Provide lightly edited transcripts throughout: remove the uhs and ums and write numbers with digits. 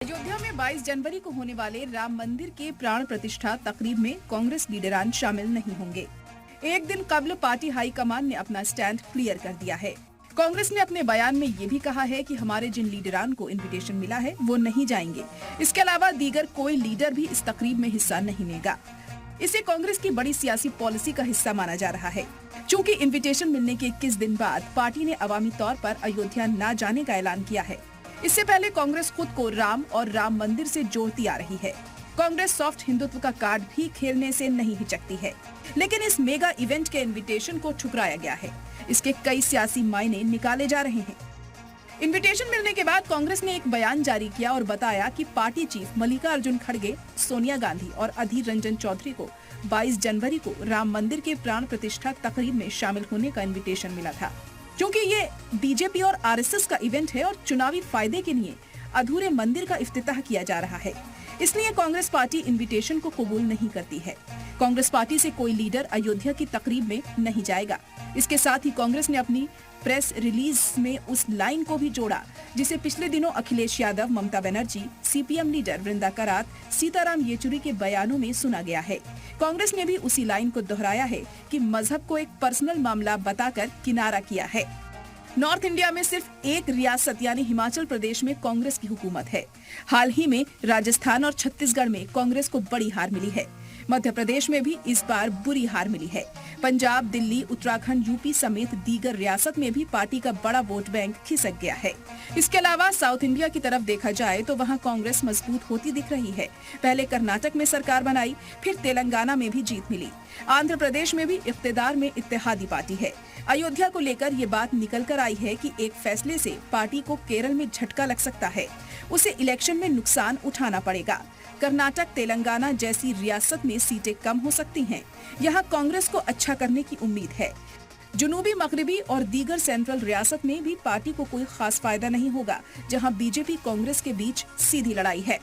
अयोध्या में 22 जनवरी को होने वाले राम मंदिर के प्राण प्रतिष्ठा तकरीब में कांग्रेस लीडरान शामिल नहीं होंगे। एक दिन कबल पार्टी हाईकमान ने अपना स्टैंड क्लियर कर दिया है। कांग्रेस ने अपने बयान में ये भी कहा है कि हमारे जिन लीडरान को इनविटेशन मिला है वो नहीं जाएंगे। इसके अलावा दीगर कोई लीडर भी इस तकरीब में हिस्सा नहीं लेगा। इसे कांग्रेस की बड़ी सियासी पॉलिसी का हिस्सा माना जा रहा है। चूँकि इन्विटेशन मिलने के 21 दिन बाद पार्टी ने अवामी तौर पर अयोध्या न जाने का ऐलान किया है। इससे पहले कांग्रेस खुद को राम और राम मंदिर से जोड़ती आ रही है। कांग्रेस सॉफ्ट हिंदुत्व का कार्ड भी खेलने से नहीं हिचकती है, लेकिन इस मेगा इवेंट के इनविटेशन को ठुकराया गया है। इसके कई सियासी मायने निकाले जा रहे हैं। इनविटेशन मिलने के बाद कांग्रेस ने एक बयान जारी किया और बताया कि पार्टी चीफ मल्लिकार्जुन खड़गे, सोनिया गांधी और अधीर रंजन चौधरी को 22 जनवरी को राम मंदिर के प्राण प्रतिष्ठा तकरीब में शामिल होने का इनविटेशन मिला था। क्योंकि ये बीजेपी और आरएसएस का इवेंट है और चुनावी फायदे के लिए अधूरे मंदिर का इफ्तिताह किया जा रहा है, इसलिए कांग्रेस पार्टी इनविटेशन को कबूल नहीं करती है। कांग्रेस पार्टी से कोई लीडर अयोध्या की तकरीब में नहीं जाएगा। इसके साथ ही कांग्रेस ने अपनी प्रेस रिलीज में उस लाइन को भी जोड़ा जिसे पिछले दिनों अखिलेश यादव, ममता बनर्जी, सीपीएम लीडर वृंदा करात, सीताराम येचुरी के बयानों में सुना गया है। कांग्रेस ने भी उसी लाइन को दोहराया है कि मजहब को एक पर्सनल मामला बताकर किनारा किया है। नॉर्थ इंडिया में सिर्फ एक रियासत यानी हिमाचल प्रदेश में कांग्रेस की हुकूमत है। हाल ही में राजस्थान और छत्तीसगढ़ में कांग्रेस को बड़ी हार मिली है। मध्य प्रदेश में भी इस बार बुरी हार मिली है। पंजाब, दिल्ली, उत्तराखंड, यूपी समेत दीगर रियासत में भी पार्टी का बड़ा वोट बैंक खिसक गया है। इसके अलावा साउथ इंडिया की तरफ देखा जाए तो वहां कांग्रेस मजबूत होती दिख रही है। पहले कर्नाटक में सरकार बनाई, फिर तेलंगाना में भी जीत मिली। आंध्र प्रदेश में भी इख्तिदार में इत्तेहादी पार्टी है। अयोध्या को लेकर ये बात निकल कर आई है कि एक फैसले से पार्टी को केरल में झटका लग सकता है। उसे इलेक्शन में नुकसान उठाना पड़ेगा। कर्नाटक, तेलंगाना जैसी रियासत में सीटें कम हो सकती हैं। यहाँ कांग्रेस को अच्छा करने की उम्मीद है। जुनूबी, मगरिबी और दीगर सेंट्रल रियासत में भी पार्टी को कोई खास फायदा नहीं होगा, जहाँ बीजेपी कांग्रेस के बीच सीधी लड़ाई है।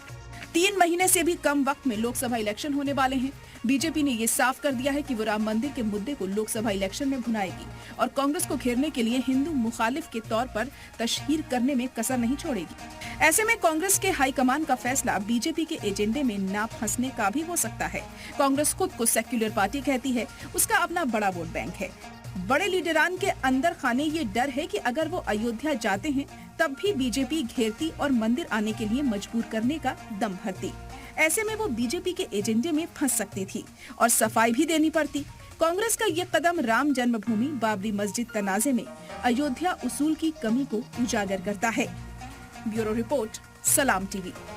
3 महीने से भी कम वक्त में लोकसभा इलेक्शन होने वाले हैं। बीजेपी ने ये साफ कर दिया है कि वो राम मंदिर के मुद्दे को लोकसभा इलेक्शन में भुनाएगी और कांग्रेस को घेरने के लिए हिंदू मुखालिफ के तौर पर तशहीर करने में कसर नहीं छोड़ेगी। ऐसे में कांग्रेस के हाईकमान का फैसला बीजेपी के एजेंडे में ना फंसने का भी हो सकता है। कांग्रेस खुद को सेक्युलर पार्टी कहती है, उसका अपना बड़ा वोट बैंक है। बड़े लीडरान के अंदर खाने ये डर है कि अगर वो अयोध्या जाते हैं तब भी बीजेपी घेरती और मंदिर आने के लिए मजबूर करने का दम भरती। ऐसे में वो बीजेपी के एजेंडे में फंस सकती थी और सफाई भी देनी पड़ती। कांग्रेस का ये कदम राम जन्मभूमि, बाबरी मस्जिद तनाजे में अयोध्या उसूल की कमी को उजागर करता है। ब्यूरो रिपोर्ट, सलाम टीवी।